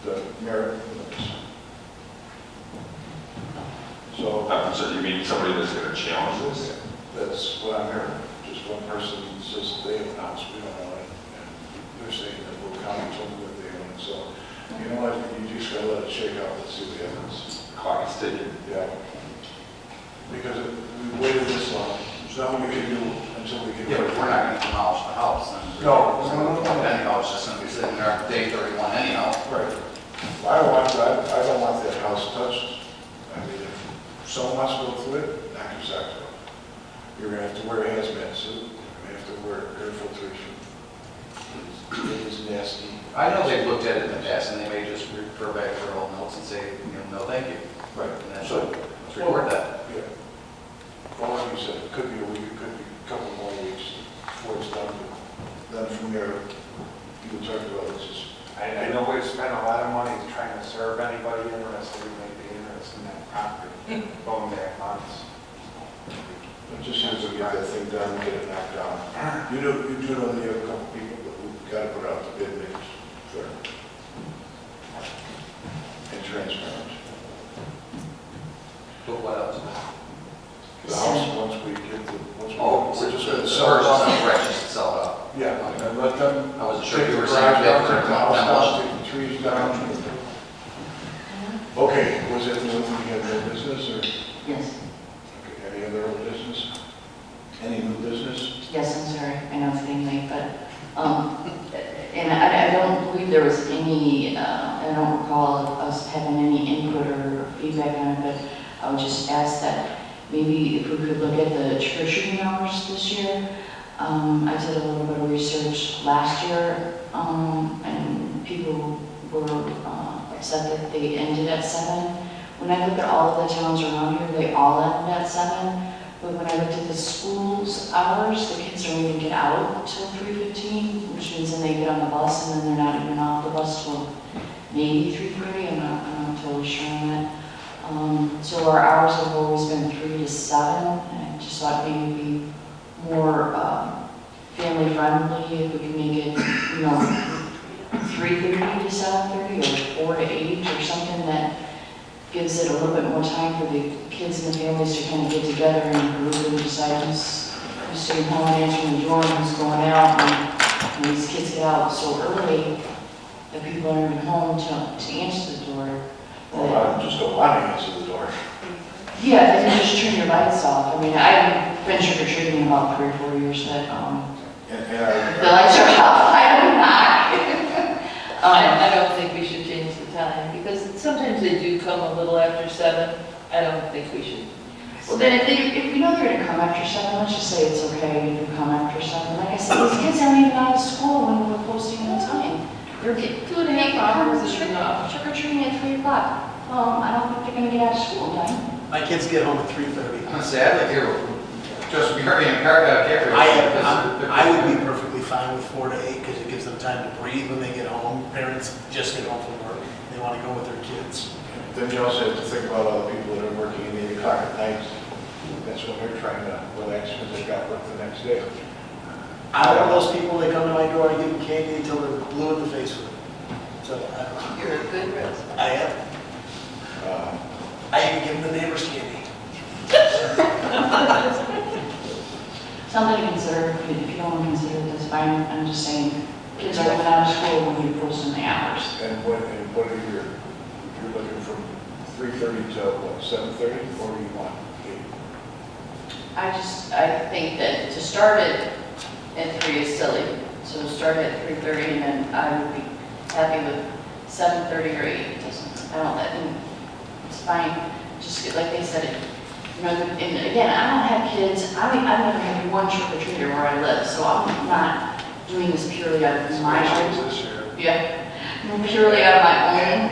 the merit limits. So So you mean somebody that's going to challenge this? that's what I'm hearing. Just one person says they have announced, we don't know it, and they're saying that Will County told them that they own it. So, you know what, you just gotta let it shake out, let's see what happens. Clock is ticking. Yeah. Because we waited this long, there's nothing we can do until we get. Yeah, but we're not going to demolish the house. Then. No. Anyhow, it's just going to be sitting there on day 31 anyhow. Right. I don't want that house touched. I mean, if someone wants to go through it, knock your socks off. You're gonna have to wear a hazmat suit, you're gonna have to wear air filtration. It is nasty. I know they've looked at it in the past, and they may just refer back to their old notes and say, no, thank you. Right. And that's So, let's record that. yeah. Well, like you said, it could be a week, it could be a couple more weeks before it's done. But then from there, you can talk about it, just. I know we've spent a lot of money trying to serve anybody interested who may be interested in that property, going back months. It just has to get that thing done, get it knocked down. You do know that you have a couple people that we've got to put out the bid, make it fair and transparent. But what else? The house, once we get the, once we, Oh, we're just the going to first sell it off. right, just to sell it up. Yeah, and let them I wasn't sure take if you the were garage saying down, that take the house down, demolition. take the trees down. Okay, was it the only thing you had no business, or, Yes, okay, any other old business? Any new business? yes, I'm sorry, I know it's getting late, but, and I don't believe there was any, I don't recall us having any input or feedback on it, but I would just ask that maybe if we could look at the trick-or-treating hours this year. I did a little bit of research last year, and people were upset that they ended at 7. When I look at all of the towns around here, they all end at 7. But when I looked at the school's hours, the kids don't even get out till 3:15, which means then they get on the bus and then they're not even off the bus till maybe 3:30. I'm not totally sure on that. So our hours have always been 3 to 7. And I just thought maybe it'd be more family friendly, if we can make it, 3:30 to 7:30 or 4 to 8 or something that gives it a little bit more time for the kids and the families to kind of get together and group and decide who's staying home and answering the door and who's going out. And when these kids get out so early, that people aren't even home to answer the door. Well, I just don't want to answer the door. Yeah, then you just turn your lights off. I mean, I've been trick-or-treating about 3 or 4 years, but And the lights are off, I would not. I don't think we should change the time, because sometimes they do come a little after 7. I don't think we should. Well, then if we know they're gonna come after 7, let's just say it's okay if you come after 7. Like I said, these kids aren't even out of school when we're posting the time. They're getting 2.5 hours is enough. Trick-or-treating at 3 o'clock. I don't think they're gonna get out of school in time. My kids get home at 3:30. I'm sad, like, here, just Mary and Carter. I would be perfectly fine with 4 to 8 because it gives them time to breathe when they get home. Parents just get home from work. They want to go with their kids. then you also have to think about all the people that are working at 8 o'clock at night. That's when they're trying to relax because they've got work the next day. I'm one of those people, they come to my door, I give them candy until they're blue in the face with it. So, I don't know. You're a good resident. I am. Uh, I even give them the neighbor's candy. Something to consider, if you don't want to consider this, fine. I'm just saying, kids are coming out of school when you post in the hours. And what are you're looking from 3:30 to what, 7:30, or do you want 8? I think that to start it at 3 is silly. So start at 3:30 and then I would be happy with 7:30 or 8. It doesn't, I think it's fine. Just get, like they said, and again, I don't have kids. I've never had one trick-or-treater where I live, so I'm not doing this purely out of my own. Yeah, purely out of my own.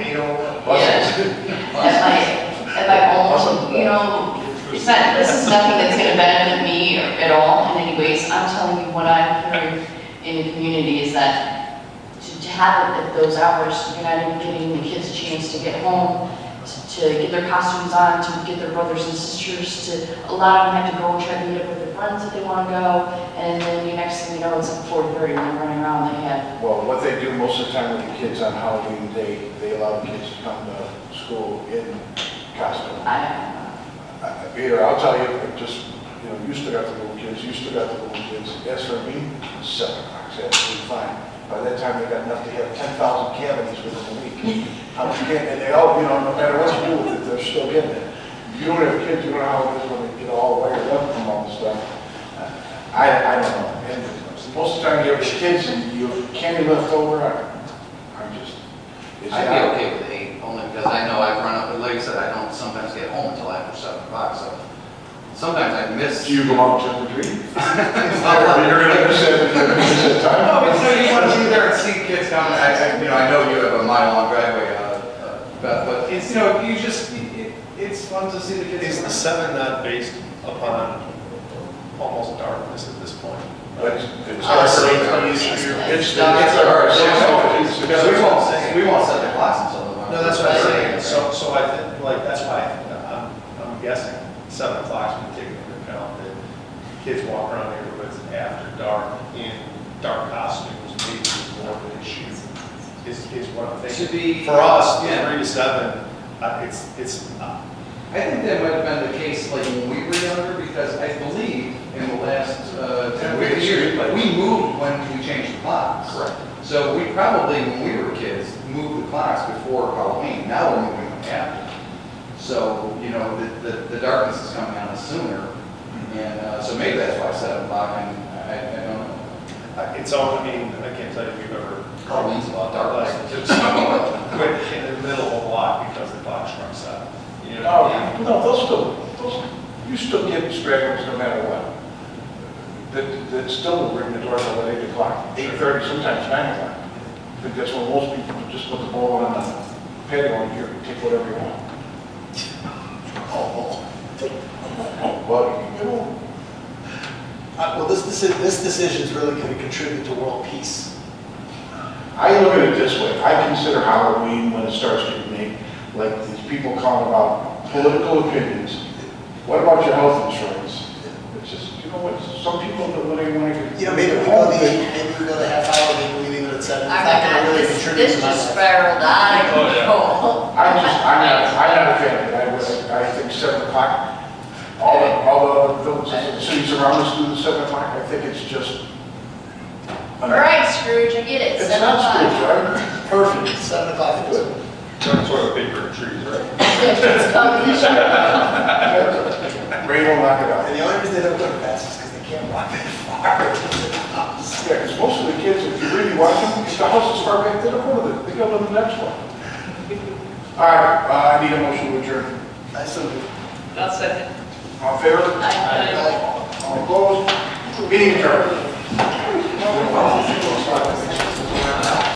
At my own, it's not, this is nothing that's going to benefit me at all in any ways. I'm telling you what I'm hearing in the community is that to have it at those hours, you're not even giving the kids a chance to get home, to get their costumes on, to get their brothers and sisters, to allow them to have to go and try to meet up with their friends if they want to go, and then the next thing you know, it's like 4:30 when they're running around, they have. Well, what they do most of the time with the kids on Halloween, they allow the kids to come to school in costume. Peter, I'll tell you, you still got the little kids, As for me, 7 o'clock, that's absolutely fine. By that time, they got enough to have 10,000 cavities within a week. And they all, no matter what you do with it, they're still getting it. If you don't have kids, you don't know how it is when they get all wired up from all this stuff. I don't know. And most of the time, you have kids and you have candy left over. I'd be okay with 8, only because I know I've run up, like I said, I don't sometimes get home until after 7 o'clock, so sometimes I miss. Do you go out to the tree? You're going to miss it time. No, but so you want to be there and see kids coming. I know you have a mile-long driveway, Beth, but it's, it's fun to see the kids. Is the 7 not based upon almost darkness at this point? But it's because we won't set the clocks until the. No, that's what I'm saying. So I think, that's why I'm guessing 7 o'clock's been taken into account that kids walk around neighborhoods after dark in dark costumes, maybe is more of an issue. Is what I'm thinking. For us, 3 to 7, it's. I think that might have been the case like when we were younger, because I believe in the last 10 years, we moved when we changed the clocks. Correct. So we probably, when we were kids, moved the clocks before Halloween. Now we're moving them after. So, the darkness is coming on us sooner. And so maybe that's why 7 o'clock, and I don't know. It's all, I can't tell you if you've ever. Halloween's about dark. Quit in the middle of a block because the clock struck 7. No, you still get stragglers no matter what. That still will ring the doorbell at 8 o'clock, 8:30, sometimes 9 o'clock. I think that's when most people just put the ball on the patio and here, take whatever you want. Well, this decision is really going to contribute to world peace. I look at it this way. I consider Halloween, when it starts getting made, like these people calling about political opinions. What about your health insurance? It's just, you know what, some people, that when they want to get. You know, maybe we go the 8, maybe we go the half hour, maybe we leave it at 7. It's not gonna really contribute to my This just life. spiraled out of control. I'm not a fan of it. I think 7 o'clock, all the villages and cities around us do the 7 o'clock. I think it's just. All right, Scrooge, I get it. It's 7 not o'clock. Scrooge, right? Perfect, 7 o'clock is good. Some sort of paper and trees, right? It's coming. Ray will knock it out. And the only reason they don't go to pass is because they can't walk that far. Yeah, because most of the kids, if you really watch them, if the house is far back, they don't go to they go to the next one. All right, I need a motion to adjourn. I still do. I'll second. All in favor? I- All opposed? Meeting adjourned.